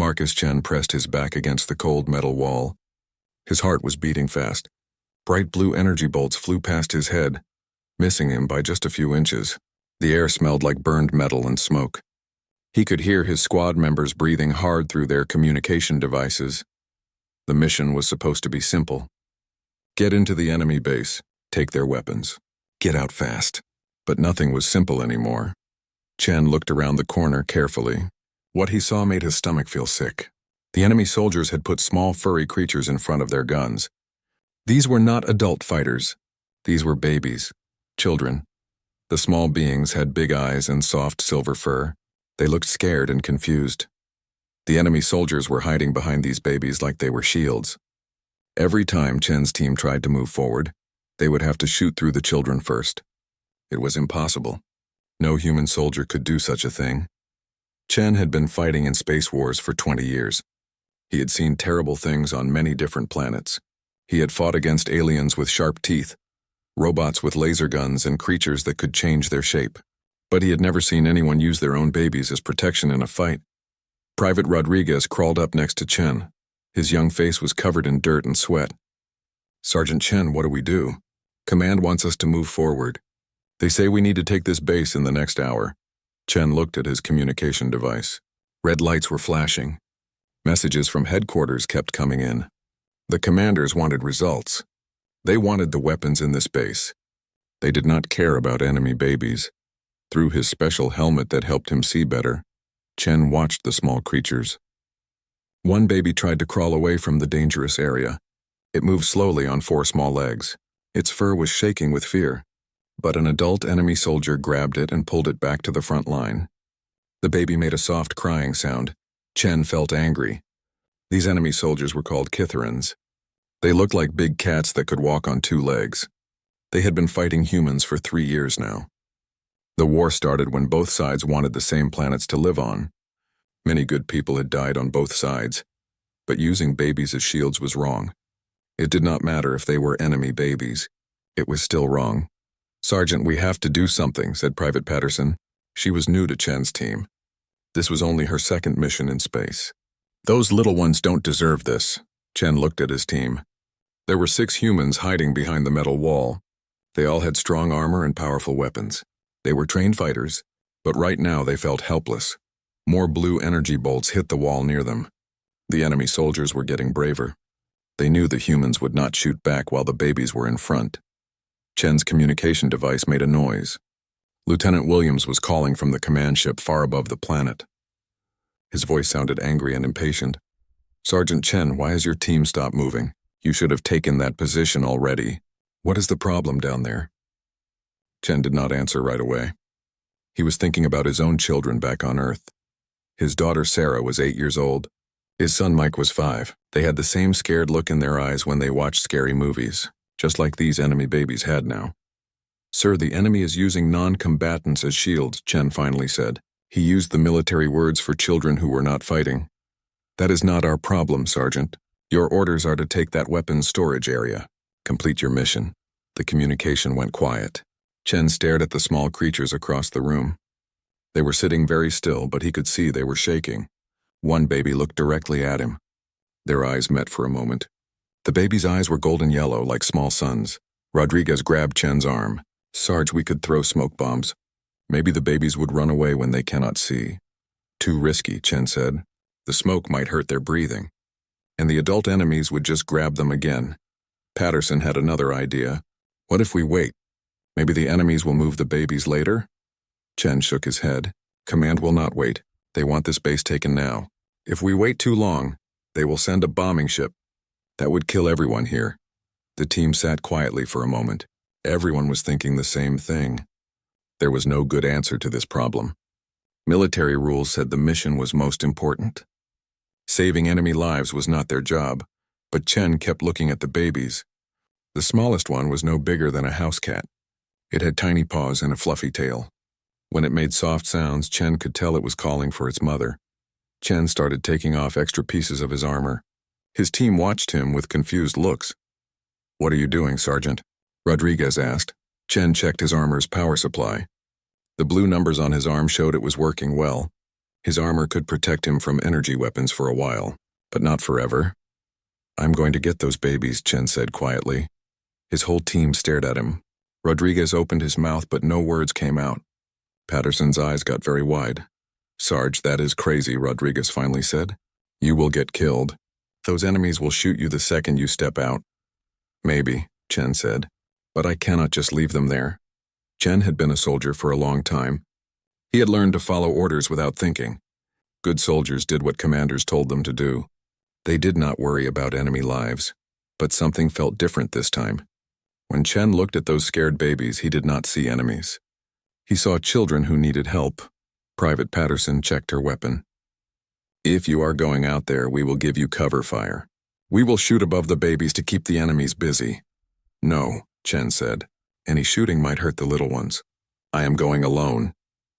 Marcus Chen pressed his back against the cold metal wall. His heart was beating fast. Bright blue energy bolts flew past his head, missing him by just a few inches. The air smelled like burned metal and smoke. He could hear his squad members breathing hard through their communication devices. The mission was supposed to be simple. Get into the enemy base, take their weapons, get out fast. But nothing was simple anymore. Chen looked around the corner carefully. What he saw made his stomach feel sick. The enemy soldiers had put small furry creatures in front of their guns. These were not adult fighters. These were babies, children. The small beings had big eyes and soft silver fur. They looked scared and confused. The enemy soldiers were hiding behind these babies like they were shields. Every time Chen's team tried to move forward, they would have to shoot through the children first. It was impossible. No human soldier could do such a thing. Chen had been fighting in space wars for 20 years. He had seen terrible things on many different planets. He had fought against aliens with sharp teeth, robots with laser guns, and creatures that could change their shape. But he had never seen anyone use their own babies as protection in a fight. Private Rodriguez crawled up next to Chen. His young face was covered in dirt and sweat. "Sergeant Chen, what do we do? Command wants us to move forward. They say we need to take this base in the next hour." Chen looked at his communication device. Red lights were flashing. Messages from headquarters kept coming in. The commanders wanted results. They wanted the weapons in this base. They did not care about enemy babies. Through his special helmet that helped him see better, Chen watched the small creatures. One baby tried to crawl away from the dangerous area. It moved slowly on 4 small legs. Its fur was shaking with fear. But an adult enemy soldier grabbed it and pulled it back to the front line. The baby made a soft crying sound. Chen felt angry. These enemy soldiers were called Kitherans. They looked like big cats that could walk on 2 legs. They had been fighting humans for 3 years now. The war started when both sides wanted the same planets to live on. Many good people had died on both sides, but using babies as shields was wrong. It did not matter if they were enemy babies. It was still wrong. "Sergeant, we have to do something," said Private Patterson. She was new to Chen's team. This was only her 2nd mission in space. "Those little ones don't deserve this." Chen looked at his team. There were 6 humans hiding behind the metal wall. They all had strong armor and powerful weapons. They were trained fighters, but right now they felt helpless. More blue energy bolts hit the wall near them. The enemy soldiers were getting braver. They knew the humans would not shoot back while the babies were in front. Chen's communication device made a noise. Lieutenant Williams was calling from the command ship far above the planet. His voice sounded angry and impatient. "Sergeant Chen, why has your team stopped moving? You should have taken that position already. What is the problem down there?" Chen did not answer right away. He was thinking about his own children back on Earth. His daughter Sarah was 8 years old. His son Mike was 5. They had the same scared look in their eyes when they watched scary movies, just like these enemy babies had now. "Sir, the enemy is using non-combatants as shields," Chen finally said. He used the military words for children who were not fighting. "That is not our problem, Sergeant. Your orders are to take that weapons storage area. Complete your mission." The communication went quiet. Chen stared at the small creatures across the room. They were sitting very still, but he could see they were shaking. One baby looked directly at him. Their eyes met for a moment. The baby's eyes were golden yellow, like small suns. Rodriguez grabbed Chen's arm. "Sarge, we could throw smoke bombs. Maybe the babies would run away when they cannot see." "Too risky," Chen said. "The smoke might hurt their breathing. And the adult enemies would just grab them again." Patterson had another idea. "What if we wait? Maybe the enemies will move the babies later?" Chen shook his head. "Command will not wait. They want this base taken now. If we wait too long, they will send a bombing ship. That would kill everyone here." The team sat quietly for a moment. Everyone was thinking the same thing. There was no good answer to this problem. Military rules said the mission was most important. Saving enemy lives was not their job, but Chen kept looking at the babies. The smallest one was no bigger than a house cat. It had tiny paws and a fluffy tail. When it made soft sounds, Chen could tell it was calling for its mother. Chen started taking off extra pieces of his armor. His team watched him with confused looks. "What are you doing, Sergeant?" Rodriguez asked. Chen checked his armor's power supply. The blue numbers on his arm showed it was working well. His armor could protect him from energy weapons for a while, but not forever. I'm going to get those babies, Chen said quietly. His whole team stared at him. Rodriguez opened his mouth, but no words came out. Patterson's eyes got very wide. Sarge, that is crazy, Rodriguez finally said. You will get killed. Those enemies will shoot you the second you step out. Maybe, Chen said, but I cannot just leave them there. Chen had been a soldier for a long time. He had learned to follow orders without thinking. Good soldiers did what commanders told them to do. They did not worry about enemy lives, but something felt different this time. When Chen looked at those scared babies, he did not see enemies. He saw children who needed help. Private Patterson checked her weapon. If you are going out there, we will give you cover fire. We will shoot above the babies to keep the enemies busy. No, Chen said. Any shooting might hurt the little ones. I am going alone.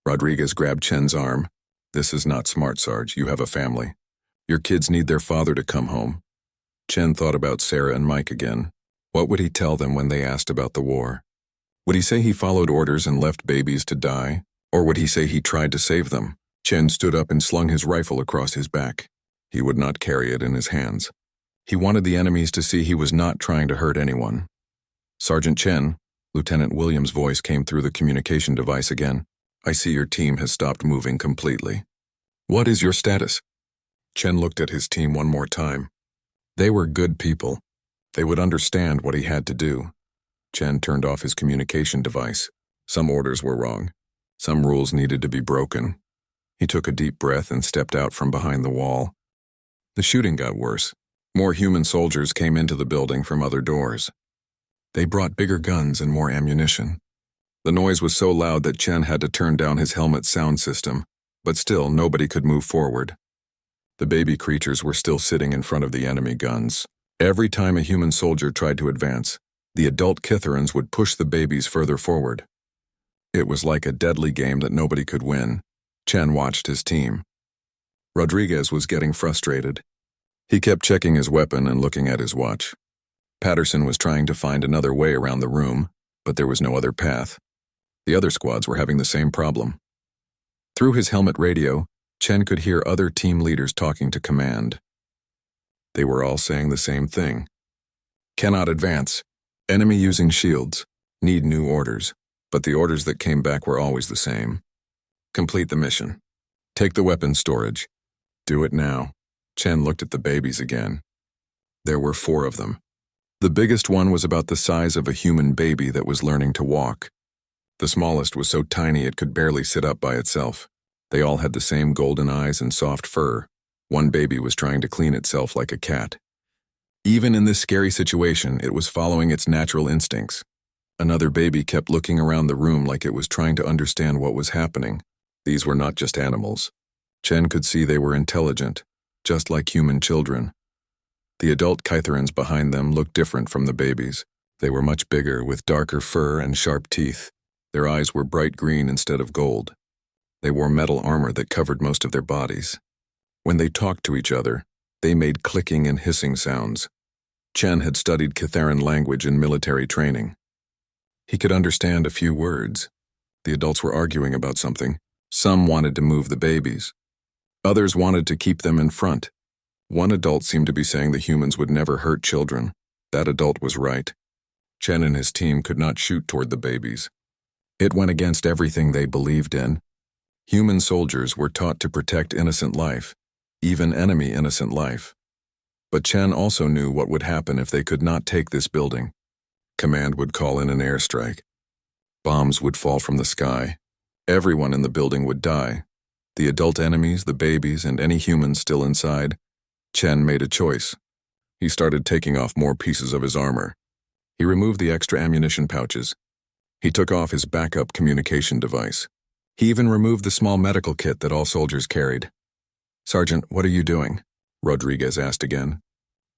Rodriguez grabbed Chen's arm. This is not smart, Sarge. You have a family. Your kids need their father to come home. Chen thought about Sarah and Mike again. What would he tell them when they asked about the war? Would he say he followed orders and left babies to die? Or would he say he tried to save them? Chen stood up and slung his rifle across his back. He would not carry it in his hands. He wanted the enemies to see he was not trying to hurt anyone. Sergeant Chen, Lieutenant Williams' voice came through the communication device again. I see your team has stopped moving completely. What is your status? Chen looked at his team one more time. They were good people. They would understand what he had to do. Chen turned off his communication device. Some orders were wrong. Some rules needed to be broken. He took a deep breath and stepped out from behind the wall. The shooting got worse. More human soldiers came into the building from other doors. They brought bigger guns and more ammunition. The noise was so loud that Chen had to turn down his helmet's sound system, but still nobody could move forward. The baby creatures were still sitting in front of the enemy guns. Every time a human soldier tried to advance, the adult Kitherans would push the babies further forward. It was like a deadly game that nobody could win. Chen watched his team. Rodriguez was getting frustrated. He kept checking his weapon and looking at his watch. Patterson was trying to find another way around the room, but there was no other path. The other squads were having the same problem. Through his helmet radio, Chen could hear other team leaders talking to command. They were all saying the same thing. Cannot advance. Enemy using shields. Need new orders. But the orders that came back were always the same. Complete the mission. Take the weapon storage. Do it now. Chen looked at the babies again. There were 4 of them. The biggest one was about the size of a human baby that was learning to walk. The smallest was so tiny it could barely sit up by itself. They all had the same golden eyes and soft fur. One baby was trying to clean itself like a cat. Even in this scary situation, it was following its natural instincts. Another baby kept looking around the room like it was trying to understand what was happening. These were not just animals. Chen could see they were intelligent, just like human children. The adult Kytherans behind them looked different from the babies. They were much bigger, with darker fur and sharp teeth. Their eyes were bright green instead of gold. They wore metal armor that covered most of their bodies. When they talked to each other, they made clicking and hissing sounds. Chen had studied Kytheran language in military training. He could understand a few words. The adults were arguing about something. Some wanted to move the babies. Others wanted to keep them in front. One adult seemed to be saying the humans would never hurt children. That adult was right. Chen and his team could not shoot toward the babies. It went against everything they believed in. Human soldiers were taught to protect innocent life, even enemy innocent life. But Chen also knew what would happen if they could not take this building. Command would call in an airstrike. Bombs would fall from the sky. Everyone in the building would die. The adult enemies, the babies, and any humans still inside. Chen made a choice. He started taking off more pieces of his armor. He removed the extra ammunition pouches. He took off his backup communication device. He even removed the small medical kit that all soldiers carried. "Sergeant, what are you doing?" Rodriguez asked again.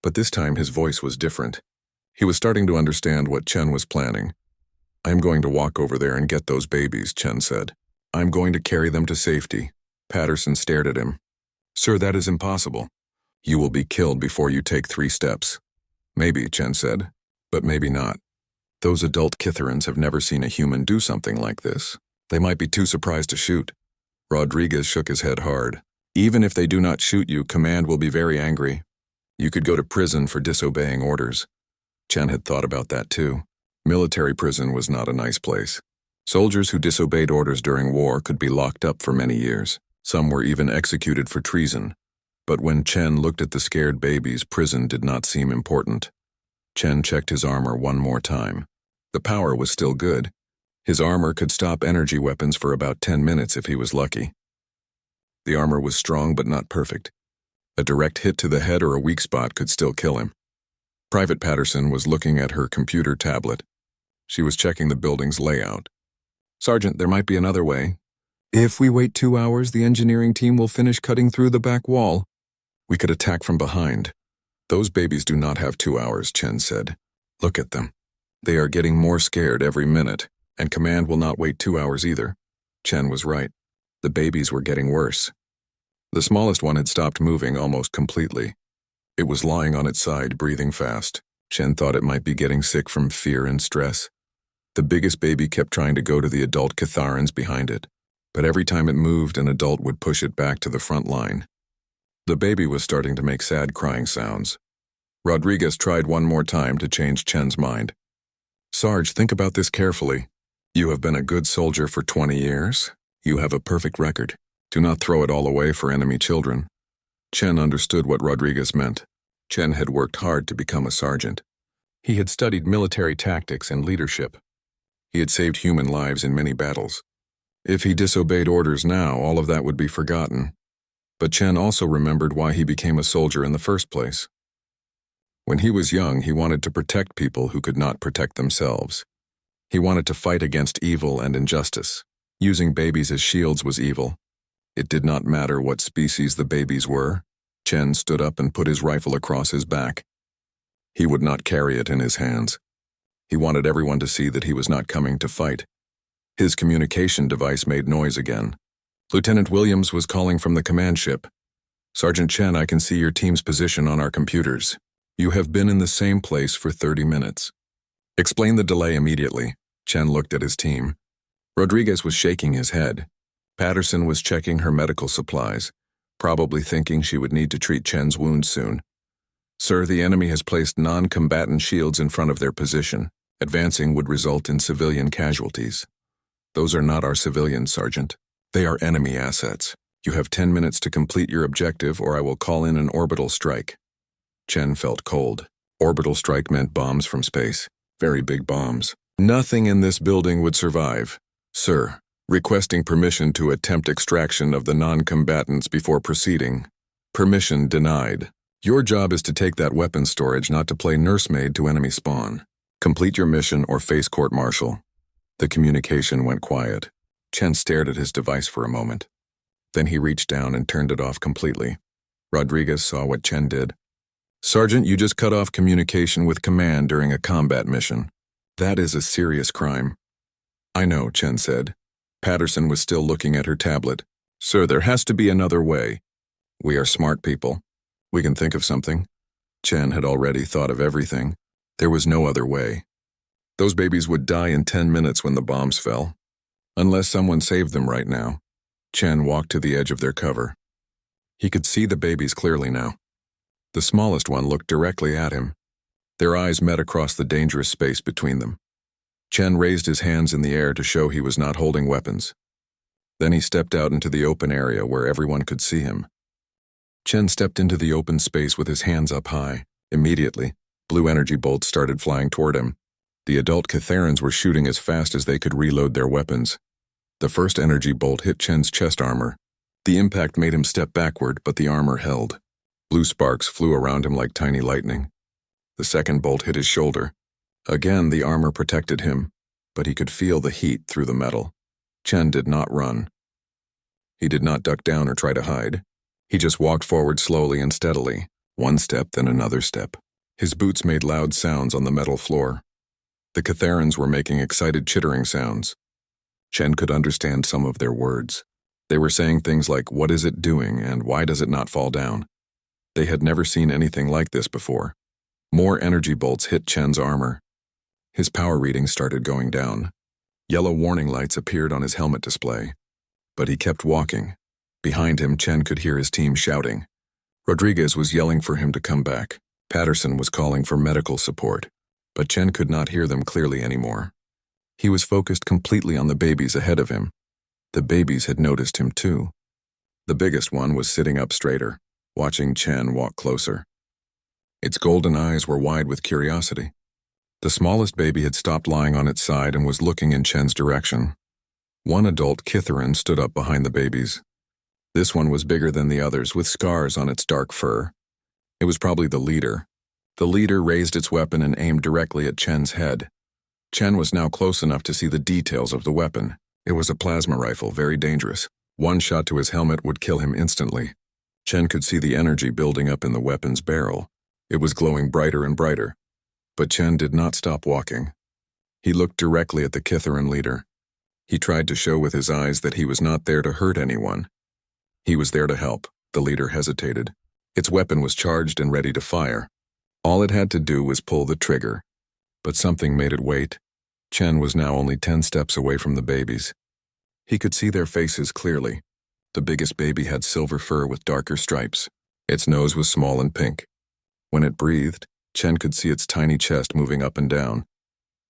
But this time his voice was different. He was starting to understand what Chen was planning. "I'm going to walk over there and get those babies," Chen said. "I'm going to carry them to safety." Patterson stared at him. "Sir, that is impossible. You will be killed before you take 3 steps. "Maybe," Chen said, "but maybe not. Those adult Kytherans have never seen a human do something like this. They might be too surprised to shoot." Rodriguez shook his head hard. Even if they do not shoot you, command will be very angry. You could go to prison for disobeying orders. Chen had thought about that too. Military prison was not a nice place. Soldiers who disobeyed orders during war could be locked up for many years. Some were even executed for treason. But when Chen looked at the scared babies, prison did not seem important. Chen checked his armor one more time. The power was still good. His armor could stop energy weapons for about 10 minutes if he was lucky. The armor was strong but not perfect. A direct hit to the head or a weak spot could still kill him. Private Patterson was looking at her computer tablet. She was checking the building's layout. "Sergeant, there might be another way. If we wait 2 hours, the engineering team will finish cutting through the back wall. We could attack from behind." "Those babies do not have 2 hours," Chen said. "Look at them. They are getting more scared every minute, and command will not wait 2 hours either." Chen was right. The babies were getting worse. The smallest one had stopped moving almost completely. It was lying on its side, breathing fast. Chen thought it might be getting sick from fear and stress. The biggest baby kept trying to go to the adult Catharans behind it, but every time it moved, an adult would push it back to the front line. The baby was starting to make sad crying sounds. Rodriguez tried one more time to change Chen's mind. "Sarge, think about this carefully. You have been a good soldier for 20 years. You have a perfect record. Do not throw it all away for enemy children." Chen understood what Rodriguez meant. Chen had worked hard to become a sergeant. He had studied military tactics and leadership. He had saved human lives in many battles. If he disobeyed orders now, all of that would be forgotten. But Chen also remembered why he became a soldier in the first place. When he was young, he wanted to protect people who could not protect themselves. He wanted to fight against evil and injustice. Using babies as shields was evil. It did not matter what species the babies were. Chen stood up and put his rifle across his back. He would not carry it in his hands. He wanted everyone to see that he was not coming to fight. His communication device made noise again. Lieutenant Williams was calling from the command ship. "Sergeant Chen, I can see your team's position on our computers. You have been in the same place for 30 minutes. Explain the delay immediately." Chen looked at his team. Rodriguez was shaking his head. Patterson was checking her medical supplies, probably thinking she would need to treat Chen's wounds soon. "Sir, the enemy has placed non-combatant shields in front of their position. Advancing would result in civilian casualties." "Those are not our civilians, Sergeant. They are enemy assets. You have 10 minutes to complete your objective, or I will call in an orbital strike." Chen felt cold. Orbital strike meant bombs from space. Very big bombs. Nothing in this building would survive. "Sir, requesting permission to attempt extraction of the non-combatants before proceeding. Permission denied. Your job is to take that weapons storage, not to play nursemaid to enemy spawn. Complete your mission or face court-martial." The communication went quiet. Chen stared at his device for a moment. Then he reached down and turned it off completely. Rodriguez saw what Chen did. "Sergeant, you just cut off communication with command during a combat mission. That is a serious crime." "I know," Chen said. Patterson was still looking at her tablet. "Sir, there has to be another way. We are smart people. We can think of something." Chen had already thought of everything. There was no other way. Those babies would die in 10 minutes when the bombs fell. Unless someone saved them right now. Chen walked to the edge of their cover. He could see the babies clearly now. The smallest one looked directly at him. Their eyes met across the dangerous space between them. Chen raised his hands in the air to show he was not holding weapons. Then he stepped out into the open area where everyone could see him. Chen stepped into the open space with his hands up high. Immediately, blue energy bolts started flying toward him. The adult Catharans were shooting as fast as they could reload their weapons. The first energy bolt hit Chen's chest armor. The impact made him step backward, but the armor held. Blue sparks flew around him like tiny lightning. The second bolt hit his shoulder. Again, the armor protected him, but he could feel the heat through the metal. Chen did not run. He did not duck down or try to hide. He just walked forward slowly and steadily, one step then another step. His boots made loud sounds on the metal floor. The Catharans were making excited chittering sounds. Chen could understand some of their words. They were saying things like, "What is it doing, and why does it not fall down?" They had never seen anything like this before. More energy bolts hit Chen's armor. His power readings started going down. Yellow warning lights appeared on his helmet display. But he kept walking. Behind him, Chen could hear his team shouting. Rodriguez was yelling for him to come back. Patterson was calling for medical support. But Chen could not hear them clearly anymore. He was focused completely on the babies ahead of him. The babies had noticed him too. The biggest one was sitting up straighter, watching Chen walk closer. Its golden eyes were wide with curiosity. The smallest baby had stopped lying on its side and was looking in Chen's direction. One adult Kitharan stood up behind the babies. This one was bigger than the others, with scars on its dark fur. It was probably the leader. The leader raised its weapon and aimed directly at Chen's head. Chen was now close enough to see the details of the weapon. It was a plasma rifle, very dangerous. One shot to his helmet would kill him instantly. Chen could see the energy building up in the weapon's barrel. It was glowing brighter and brighter. But Chen did not stop walking. He looked directly at the Kitharan leader. He tried to show with his eyes that he was not there to hurt anyone. He was there to help. The leader hesitated. Its weapon was charged and ready to fire. All it had to do was pull the trigger. But something made it wait. Chen was now only 10 steps away from the babies. He could see their faces clearly. The biggest baby had silver fur with darker stripes. Its nose was small and pink. When it breathed, Chen could see its tiny chest moving up and down.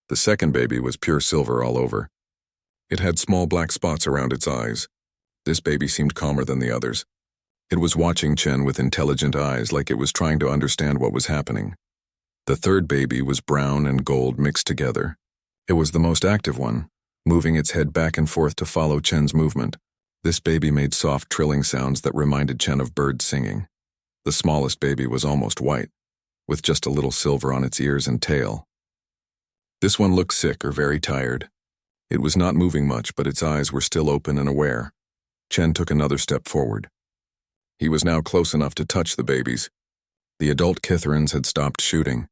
The second baby was pure silver all over. It had small black spots around its eyes. This baby seemed calmer than the others. It was watching Chen with intelligent eyes, like it was trying to understand what was happening. The third baby was brown and gold mixed together. It was the most active one, moving its head back and forth to follow Chen's movement. This baby made soft trilling sounds that reminded Chen of birds singing. The smallest baby was almost white, with just a little silver on its ears and tail. This one looked sick or very tired. It was not moving much, but its eyes were still open and aware. Chen took another step forward. He was now close enough to touch the babies. The adult Kitharans had stopped shooting.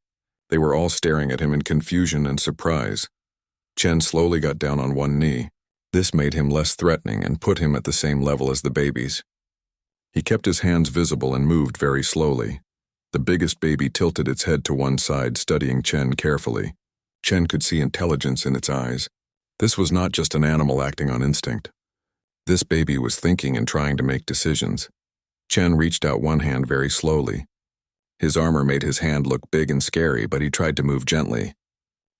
They were all staring at him in confusion and surprise. Chen slowly got down on one knee. This made him less threatening and put him at the same level as the babies. He kept his hands visible and moved very slowly. The biggest baby tilted its head to one side, studying Chen carefully. Chen could see intelligence in its eyes. This was not just an animal acting on instinct. This baby was thinking and trying to make decisions. Chen reached out one hand very slowly. His armor made his hand look big and scary, but he tried to move gently.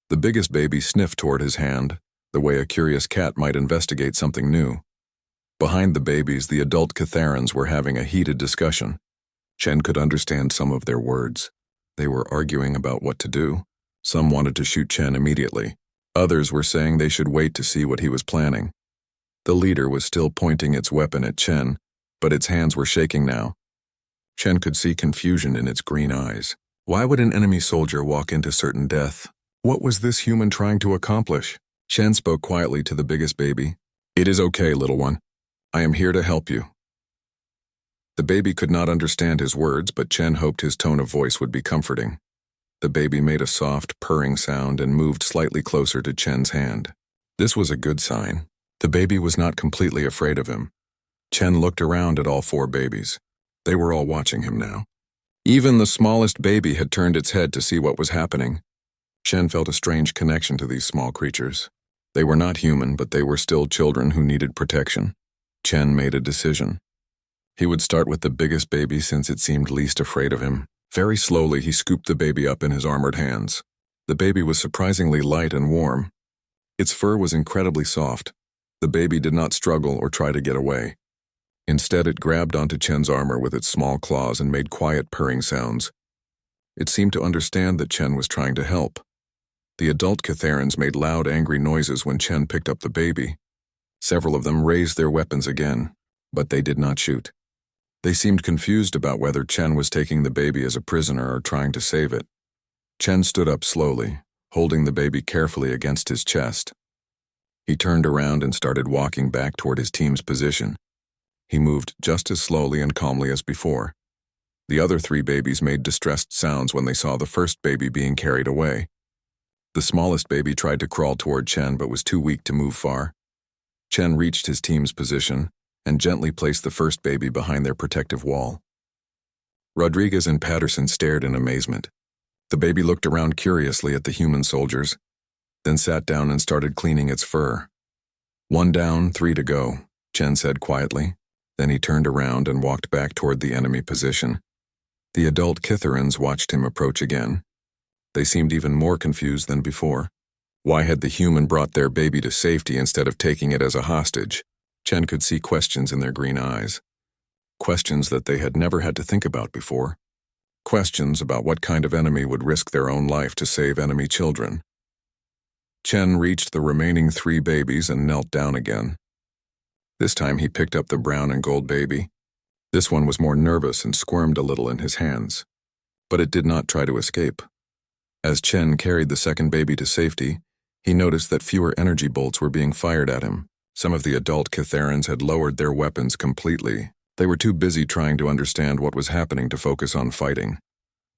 The biggest baby sniffed toward his hand, the way a curious cat might investigate something new. Behind the babies, the adult Kitharans were having a heated discussion. Chen could understand some of their words. They were arguing about what to do. Some wanted to shoot Chen immediately. Others were saying they should wait to see what he was planning. The leader was still pointing its weapon at Chen, but its hands were shaking now. Chen could see confusion in its green eyes. Why would an enemy soldier walk into certain death? What was this human trying to accomplish? Chen spoke quietly to the biggest baby. "It is okay, little one. I am here to help you." The baby could not understand his words, but Chen hoped his tone of voice would be comforting. The baby made a soft, purring sound and moved slightly closer to Chen's hand. This was a good sign. The baby was not completely afraid of him. Chen looked around at all 4 babies. They were all watching him now. Even the smallest baby had turned its head to see what was happening. Chen felt a strange connection to these small creatures. They were not human, but they were still children who needed protection. Chen made a decision. He would start with the biggest baby since it seemed least afraid of him. Very slowly, he scooped the baby up in his armored hands. The baby was surprisingly light and warm. Its fur was incredibly soft. The baby did not struggle or try to get away. Instead, it grabbed onto Chen's armor with its small claws and made quiet purring sounds. It seemed to understand that Chen was trying to help. The adult Kitharans made loud, angry noises when Chen picked up the baby. Several of them raised their weapons again, but they did not shoot. They seemed confused about whether Chen was taking the baby as a prisoner or trying to save it. Chen stood up slowly, holding the baby carefully against his chest. He turned around and started walking back toward his team's position. He moved just as slowly and calmly as before. The other 3 babies made distressed sounds when they saw the first baby being carried away. The smallest baby tried to crawl toward Chen but was too weak to move far. Chen reached his team's position and gently placed the first baby behind their protective wall. Rodriguez and Patterson stared in amazement. The baby looked around curiously at the human soldiers, then sat down and started cleaning its fur. 1 down, 3 to go. Chen said quietly. Then he turned around and walked back toward the enemy position. The adult Kitherans watched him approach again. They seemed even more confused than before. Why had the human brought their baby to safety instead of taking it as a hostage? Chen could see questions in their green eyes. Questions that they had never had to think about before. Questions about what kind of enemy would risk their own life to save enemy children. Chen reached the remaining 3 babies and knelt down again. This time he picked up the brown and gold baby. This one was more nervous and squirmed a little in his hands. But it did not try to escape. As Chen carried the second baby to safety, he noticed that fewer energy bolts were being fired at him. Some of the adult Kitherans had lowered their weapons completely. They were too busy trying to understand what was happening to focus on fighting.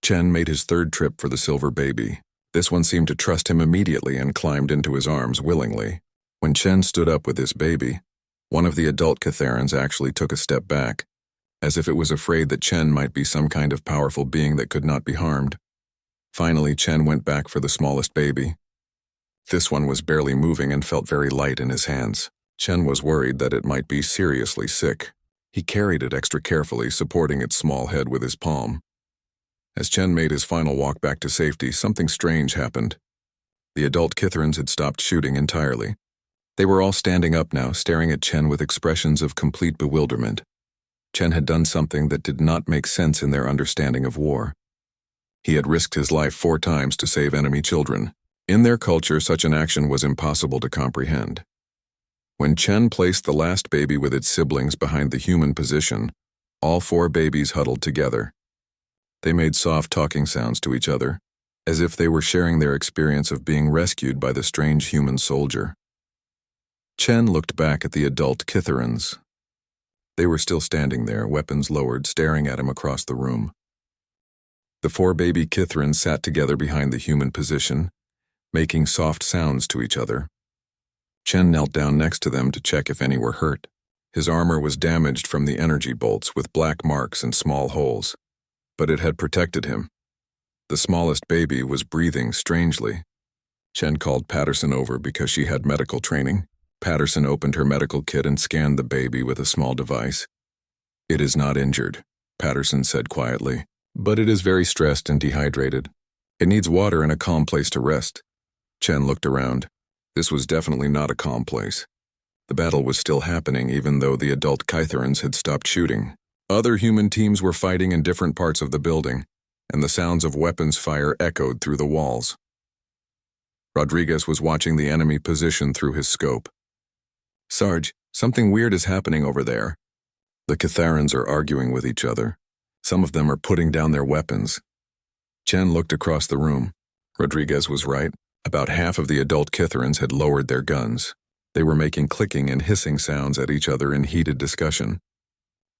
Chen made his 3rd trip for the silver baby. This one seemed to trust him immediately and climbed into his arms willingly. When Chen stood up with his baby, one of the adult Kitherans actually took a step back, as if it was afraid that Chen might be some kind of powerful being that could not be harmed. Finally, Chen went back for the smallest baby. This one was barely moving and felt very light in his hands. Chen was worried that it might be seriously sick. He carried it extra carefully, supporting its small head with his palm. As Chen made his final walk back to safety, something strange happened. The adult Kitherans had stopped shooting entirely. They were all standing up now, staring at Chen with expressions of complete bewilderment. Chen had done something that did not make sense in their understanding of war. He had risked his life 4 times to save enemy children. In their culture, such an action was impossible to comprehend. When Chen placed the last baby with its siblings behind the human position, all 4 babies huddled together. They made soft talking sounds to each other, as if they were sharing their experience of being rescued by the strange human soldier. Chen looked back at the adult Kitherans. They were still standing there, weapons lowered, staring at him across the room. The 4 baby Kitherans sat together behind the human position, making soft sounds to each other. Chen knelt down next to them to check if any were hurt. His armor was damaged from the energy bolts with black marks and small holes, but it had protected him. The smallest baby was breathing strangely. Chen called Patterson over because she had medical training. Patterson opened her medical kit and scanned the baby with a small device. "It is not injured," Patterson said quietly, "but it is very stressed and dehydrated. It needs water and a calm place to rest." Chen looked around. This was definitely not a calm place. The battle was still happening even though the adult Kitherans had stopped shooting. Other human teams were fighting in different parts of the building, and the sounds of weapons fire echoed through the walls. Rodriguez was watching the enemy position through his scope. "Sarge, something weird is happening over there." The Kitherans are arguing with each other. Some of them are putting down their weapons. Chen looked across the room. Rodriguez was right. About half of the adult Kitherans had lowered their guns. They were making clicking and hissing sounds at each other in heated discussion.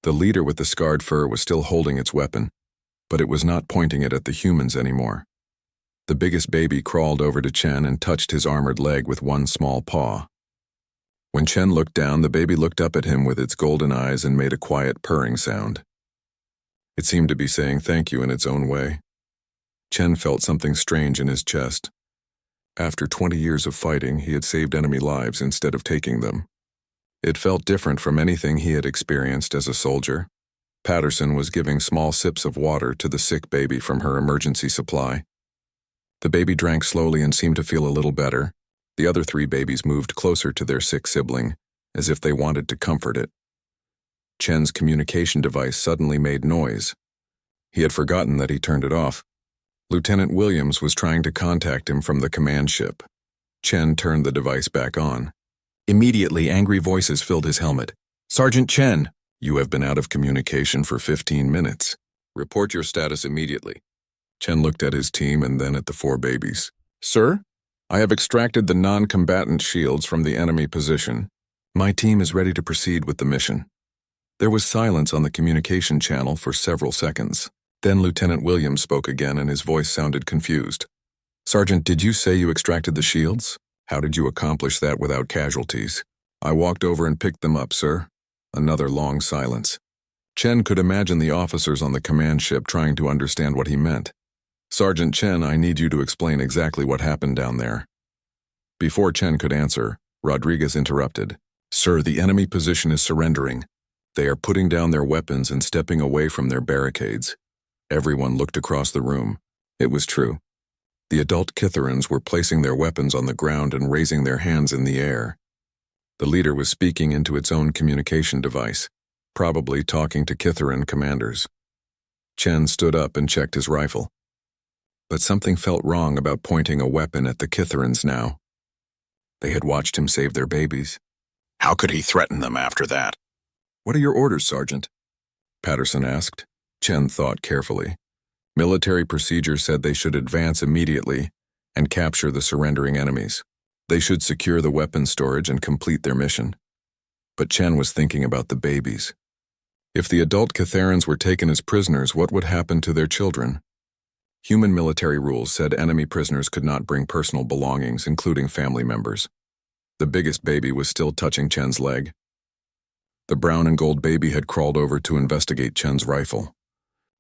The leader with the scarred fur was still holding its weapon, but it was not pointing it at the humans anymore. The biggest baby crawled over to Chen and touched his armored leg with one small paw. When Chen looked down, the baby looked up at him with its golden eyes and made a quiet purring sound. It seemed to be saying thank you in its own way. Chen felt something strange in his chest. After 20 years of fighting, he had saved enemy lives instead of taking them. It felt different from anything he had experienced as a soldier. Patterson was giving small sips of water to the sick baby from her emergency supply. The baby drank slowly and seemed to feel a little better. The other 3 babies moved closer to their sick sibling, as if they wanted to comfort it. Chen's communication device suddenly made noise. He had forgotten that he turned it off. Lieutenant Williams was trying to contact him from the command ship. Chen turned the device back on. Immediately, angry voices filled his helmet. "Sergeant Chen, you have been out of communication for 15 minutes. Report your status immediately." Chen looked at his team and then at the 4 babies. "Sir, I have extracted the non-combatant shields from the enemy position. My team is ready to proceed with the mission." There was silence on the communication channel for several seconds. Then Lieutenant Williams spoke again and his voice sounded confused. "Sergeant, did you say you extracted the shields? How did you accomplish that without casualties?" "I walked over and picked them up, sir." Another long silence. Chen could imagine the officers on the command ship trying to understand what he meant. "Sergeant Chen, I need you to explain exactly what happened down there." Before Chen could answer, Rodriguez interrupted. Sir, the enemy position is surrendering. They are putting down their weapons and stepping away from their barricades. Everyone looked across the room. It was true. The adult Kitharans were placing their weapons on the ground and raising their hands in the air. The leader was speaking into its own communication device, probably talking to Kitharan commanders. Chen stood up and checked his rifle. But something felt wrong about pointing a weapon at the Kitharans now. They had watched him save their babies. How could he threaten them after that? "What are your orders, Sergeant?" Patterson asked. Chen thought carefully. Military procedure said they should advance immediately and capture the surrendering enemies. They should secure the weapons storage and complete their mission. But Chen was thinking about the babies. If the adult Kitharans were taken as prisoners, what would happen to their children? Human military rules said enemy prisoners could not bring personal belongings, including family members. The biggest baby was still touching Chen's leg. The brown and gold baby had crawled over to investigate Chen's rifle.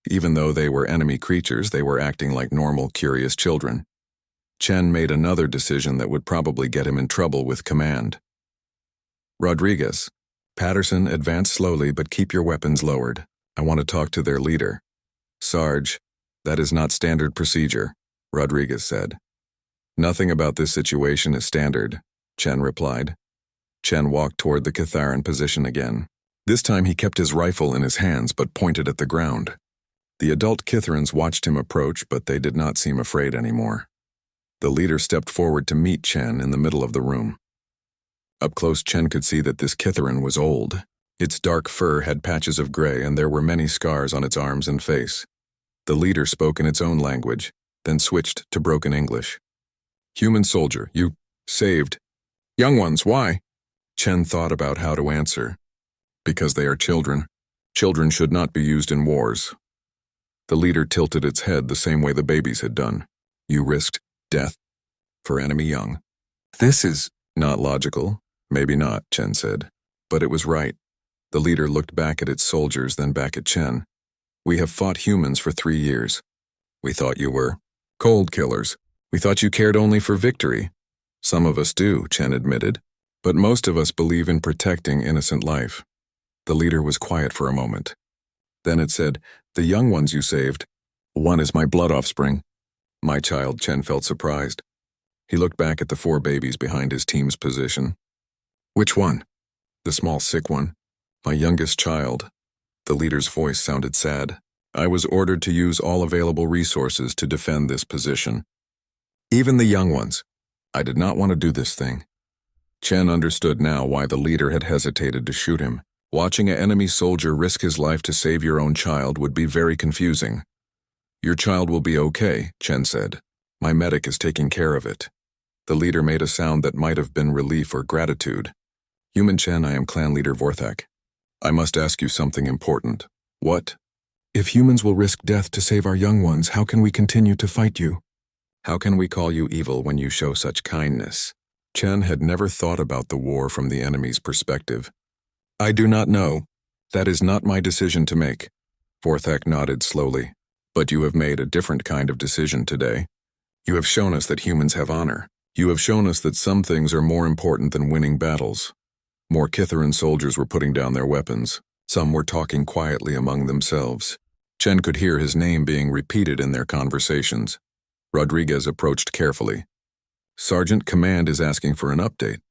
Even though they were enemy creatures, they were acting like normal, curious children. Chen made another decision that would probably get him in trouble with command. "Rodriguez, Patterson, advance slowly, but keep your weapons lowered. I want to talk to their leader." "Sarge, that is not standard procedure," Rodriguez said. "Nothing about this situation is standard," Chen replied. Chen walked toward the Kitharan position again. This time he kept his rifle in his hands but pointed at the ground. The adult Kitharans watched him approach, but they did not seem afraid anymore. The leader stepped forward to meet Chen in the middle of the room. Up close, Chen could see that this Kitharan was old. Its dark fur had patches of gray, and there were many scars on its arms and face. The leader spoke in its own language, then switched to broken English. "Human soldier, you saved young ones, why?" Chen thought about how to answer. "Because they are children. Children should not be used in wars." The leader tilted its head the same way the babies had done. "You risked death for enemy young. This is not logical." "Maybe not," Chen said. "But it was right." The leader looked back at its soldiers, then back at Chen. "We have fought humans for 3 years. We thought you were cold killers. We thought you cared only for victory." "Some of us do," Chen admitted. "But most of us believe in protecting innocent life." The leader was quiet for a moment. Then it said, "The young ones you saved. One is my blood offspring." "My child," Chen felt surprised. He looked back at the 4 babies behind his team's position. "Which one?" "The small sick one. My youngest child." The leader's voice sounded sad. "I was ordered to use all available resources to defend this position. Even the young ones. I did not want to do this thing." Chen understood now why the leader had hesitated to shoot him. Watching an enemy soldier risk his life to save your own child would be very confusing. "Your child will be okay," Chen said. "My medic is taking care of it." The leader made a sound that might have been relief or gratitude. "Human Chen, I am clan leader Vorthak. I must ask you something important." "What?" "If humans will risk death to save our young ones, how can we continue to fight you? How can we call you evil when you show such kindness?" Chen had never thought about the war from the enemy's perspective. "I do not know. That is not my decision to make." Vorthak nodded slowly. "But you have made a different kind of decision today. You have shown us that humans have honor. You have shown us that some things are more important than winning battles." More Kitharan soldiers were putting down their weapons. Some were talking quietly among themselves. Chen could hear his name being repeated in their conversations. Rodriguez approached carefully. "Sergeant, Command is asking for an update.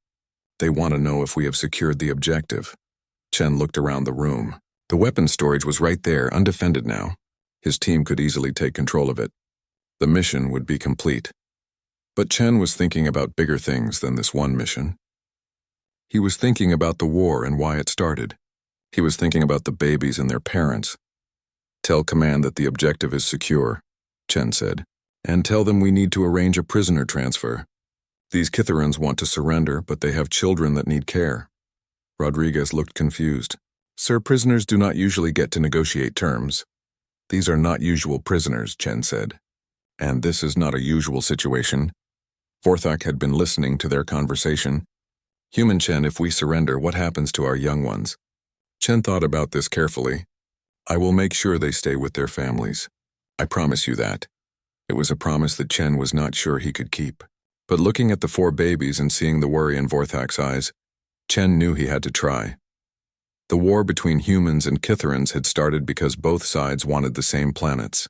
They want to know if we have secured the objective." Chen looked around the room. The weapons storage was right there, undefended now. His team could easily take control of it. The mission would be complete. But Chen was thinking about bigger things than this one mission. He was thinking about the war and why it started. He was thinking about the babies and their parents. "Tell Command that the objective is secure," Chen said. "And tell them we need to arrange a prisoner transfer. These Kitharans want to surrender, but they have children that need care." Rodriguez looked confused. "Sir, prisoners do not usually get to negotiate terms." "These are not usual prisoners," Chen said. "And this is not a usual situation." Vorthak had been listening to their conversation. "Human Chen, if we surrender, what happens to our young ones?" Chen thought about this carefully. "I will make sure they stay with their families. I promise you that." It was a promise that Chen was not sure he could keep. But looking at the 4 babies and seeing the worry in Vorthak's eyes, Chen knew he had to try. The war between humans and Kitharans had started because both sides wanted the same planets.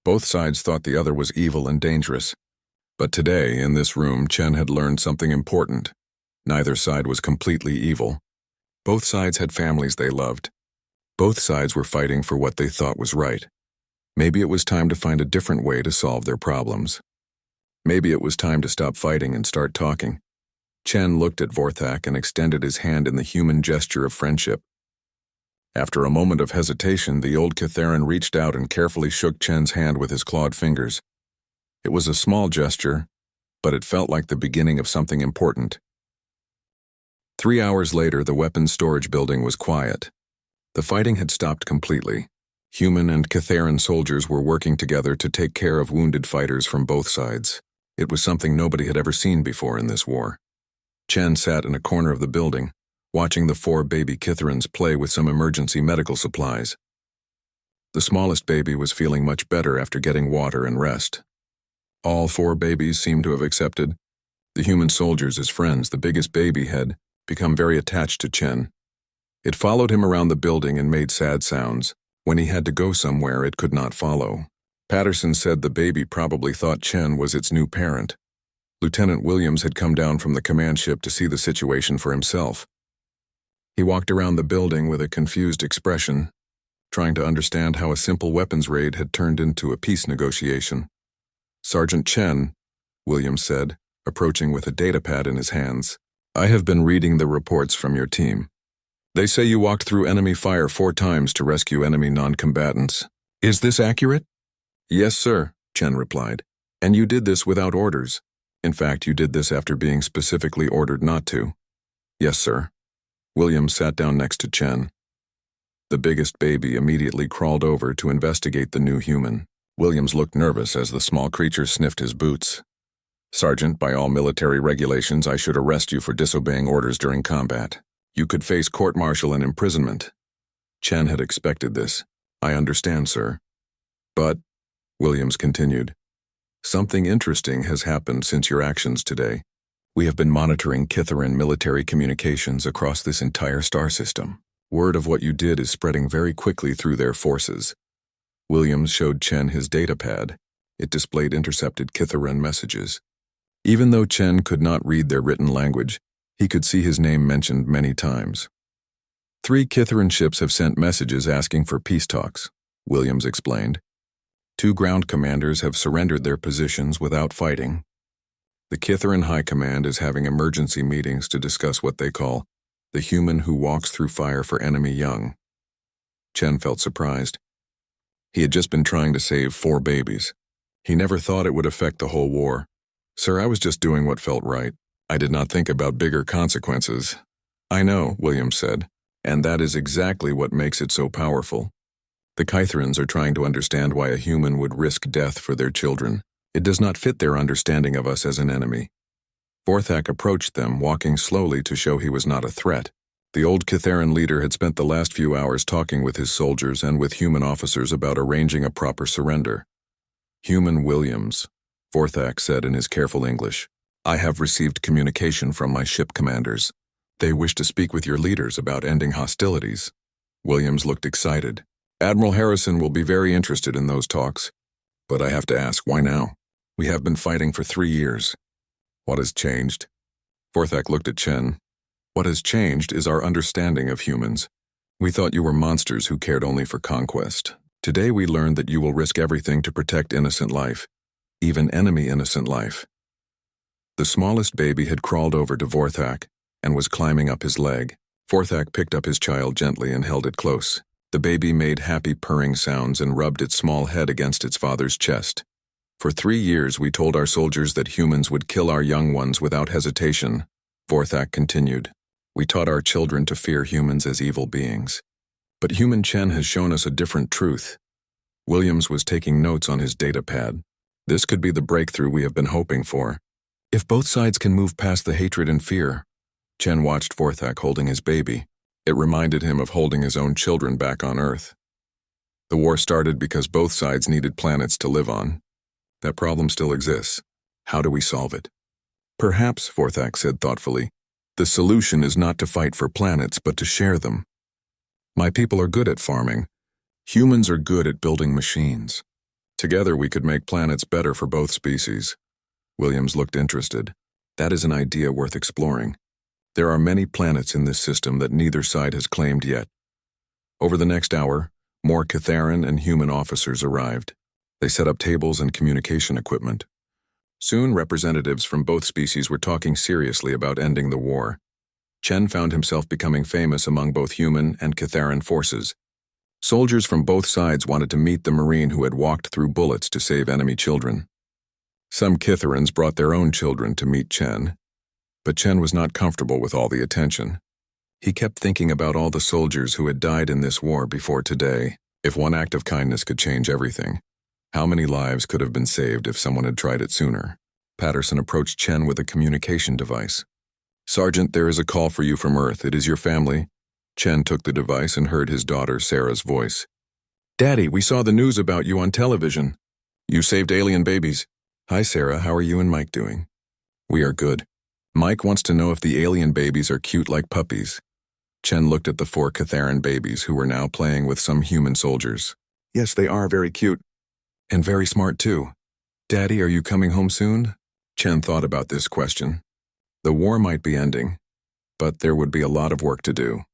Both sides thought the other was evil and dangerous. But today, in this room, Chen had learned something important. Neither side was completely evil. Both sides had families they loved. Both sides were fighting for what they thought was right. Maybe it was time to find a different way to solve their problems. Maybe it was time to stop fighting and start talking. Chen looked at Vorthak and extended his hand in the human gesture of friendship. After a moment of hesitation, the old Kitharan reached out and carefully shook Chen's hand with his clawed fingers. It was a small gesture, but it felt like the beginning of something important. 3 hours later, the weapons storage building was quiet. The fighting had stopped completely. Human and Kitharan soldiers were working together to take care of wounded fighters from both sides. It was something nobody had ever seen before in this war. Chen sat in a corner of the building, watching the 4 baby Kitharans play with some emergency medical supplies. The smallest baby was feeling much better after getting water and rest. All 4 babies seemed to have accepted the human soldiers as friends. The biggest baby had become very attached to Chen. It followed him around the building and made sad sounds. When he had to go somewhere, it could not follow. Patterson said the baby probably thought Chen was its new parent. Lieutenant Williams had come down from the command ship to see the situation for himself. He walked around the building with a confused expression, trying to understand how a simple weapons raid had turned into a peace negotiation. Sergeant Chen, Williams said, approaching with a datapad in his hands, I have been reading the reports from your team. They say you walked through enemy fire 4 times to rescue enemy non-combatants. Is this accurate? Yes, sir, Chen replied. And you did this without orders. In fact, you did this after being specifically ordered not to. Yes, sir. Williams sat down next to Chen. The biggest baby immediately crawled over to investigate the new human. Williams looked nervous as the small creature sniffed his boots. Sergeant, by all military regulations, I should arrest you for disobeying orders during combat. You could face court-martial and imprisonment. Chen had expected this. I understand, sir. But, Williams continued, something interesting has happened since your actions today. We have been monitoring Kitharan military communications across this entire star system. Word of what you did is spreading very quickly through their forces. Williams showed Chen his datapad. It displayed intercepted Kitharan messages. Even though Chen could not read their written language, he could see his name mentioned many times. 3 Kitharan ships have sent messages asking for peace talks, Williams explained. 2 ground commanders have surrendered their positions without fighting. The Kitharan High Command is having emergency meetings to discuss what they call the human who walks through fire for enemy young. Chen felt surprised. He had just been trying to save 4 babies. He never thought it would affect the whole war. Sir, I was just doing what felt right. I did not think about bigger consequences. I know, Williams said, and that is exactly what makes it so powerful. The Kitharans are trying to understand why a human would risk death for their children. It does not fit their understanding of us as an enemy. Vorthak approached them, walking slowly to show he was not a threat. The old Kitharan leader had spent the last few hours talking with his soldiers and with human officers about arranging a proper surrender. Human Williams, Vorthak said in his careful English, I have received communication from my ship commanders. They wish to speak with your leaders about ending hostilities. Williams looked excited. Admiral Harrison will be very interested in those talks. But I have to ask, why now? We have been fighting for 3 years. What has changed? Vorthak looked at Chen. What has changed is our understanding of humans. We thought you were monsters who cared only for conquest. Today we learned that you will risk everything to protect innocent life, even enemy innocent life. The smallest baby had crawled over to Vorthak and was climbing up his leg. Vorthak picked up his child gently and held it close. The baby made happy purring sounds and rubbed its small head against its father's chest. For 3 years we told our soldiers that humans would kill our young ones without hesitation, Vorthak continued. We taught our children to fear humans as evil beings. But human Chen has shown us a different truth. Williams was taking notes on his datapad. This could be the breakthrough we have been hoping for. If both sides can move past the hatred and fear. Chen watched Vorthak holding his baby. It reminded him of holding his own children back on Earth. The war started because both sides needed planets to live on. That problem still exists. How do we solve it? Perhaps, Vorthak said thoughtfully, The solution is not to fight for planets, but to share them. My people are good at farming. Humans are good at building machines. Together we could make planets better for both species. Williams looked interested. That is an idea worth exploring. There are many planets in this system that neither side has claimed yet. Over the next hour, more Catharan and human officers arrived. They set up tables and communication equipment. Soon, representatives from both species were talking seriously about ending the war. Chen found himself becoming famous among both human and Catharan forces. Soldiers from both sides wanted to meet the Marine who had walked through bullets to save enemy children. Some Catharans brought their own children to meet Chen, but Chen was not comfortable with all the attention. He kept thinking about all the soldiers who had died in this war before today. If one act of kindness could change everything, how many lives could have been saved if someone had tried it sooner? Patterson approached Chen with a communication device. "Sergeant, there is a call for you from Earth. It is your family." Chen took the device and heard his daughter Sarah's voice. "Daddy, we saw the news about you on television. You saved alien babies." "Hi Sarah, how are you and Mike doing?" "We are good. Mike wants to know if the alien babies are cute like puppies." Chen looked at the 4 Catharan babies who were now playing with some human soldiers. "Yes, they are very cute. And very smart too. Daddy, are you coming home soon?" Chen thought about this question. The war might be ending, but there would be a lot of work to do.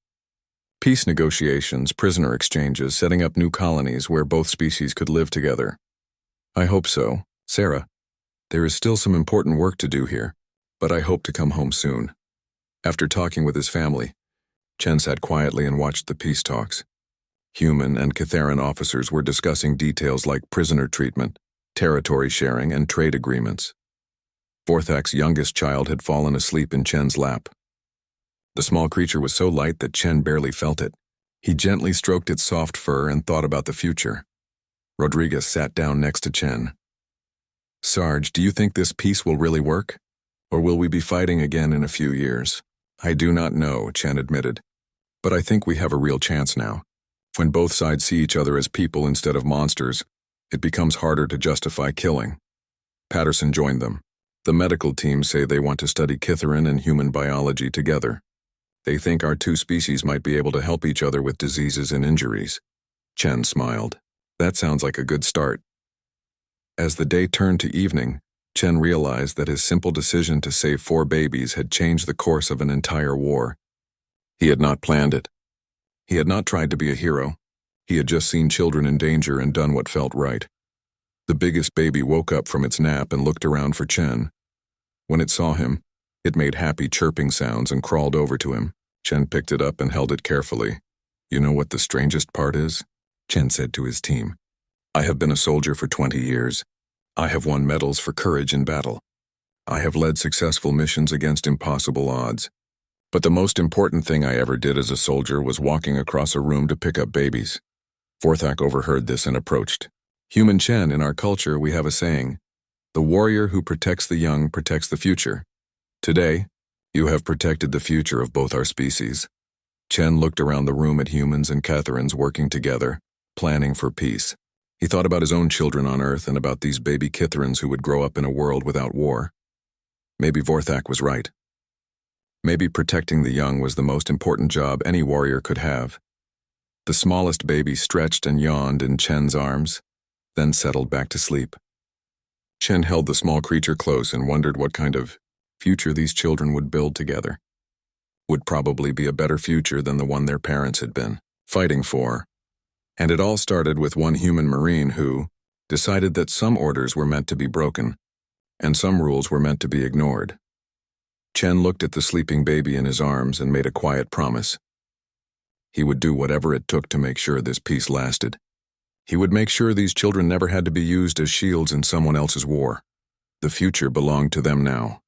Peace negotiations, prisoner exchanges, setting up new colonies where both species could live together. "I hope so, Sarah. There is still some important work to do here, but I hope to come home soon." After talking with his family, Chen sat quietly and watched the peace talks. Human and Catharan officers were discussing details like prisoner treatment, territory sharing, and trade agreements. Vorthak's youngest child had fallen asleep in Chen's lap. The small creature was so light that Chen barely felt it. He gently stroked its soft fur and thought about the future. Rodriguez sat down next to Chen. "Sarge, do you think this peace will really work? Or will we be fighting again in a few years?" "I do not know," Chen admitted. "But I think we have a real chance now. When both sides see each other as people instead of monsters, it becomes harder to justify killing." Patterson joined them. The medical team say they want to study Catharan and human biology together. They think our 2 species might be able to help each other with diseases and injuries. Chen smiled. That sounds like a good start. As the day turned to evening, Chen realized that his simple decision to save 4 babies had changed the course of an entire war. He had not planned it. He had not tried to be a hero. He had just seen children in danger and done what felt right. The biggest baby woke up from its nap and looked around for Chen. When it saw him, it made happy chirping sounds and crawled over to him. Chen picked it up and held it carefully. "You know what the strangest part is?" Chen said to his team. "I have been a soldier for 20 years. I have won medals for courage in battle. I have led successful missions against impossible odds. But the most important thing I ever did as a soldier was walking across a room to pick up babies." Vorthak overheard this and approached. "Human Chen, in our culture we have a saying, 'The warrior who protects the young protects the future.' Today, you have protected the future of both our species." Chen looked around the room at humans and Catharans working together, planning for peace. He thought about his own children on Earth and about these baby Catharans who would grow up in a world without war. Maybe Vorthak was right. Maybe protecting the young was the most important job any warrior could have. The smallest baby stretched and yawned in Chen's arms, then settled back to sleep. Chen held the small creature close and wondered what kind of future these children would build together. Would probably be a better future than the one their parents had been fighting for. And it all started with one human Marine who decided that some orders were meant to be broken, and some rules were meant to be ignored. Chen looked at the sleeping baby in his arms and made a quiet promise. He would do whatever it took to make sure this peace lasted. He would make sure these children never had to be used as shields in someone else's war. The future belonged to them now.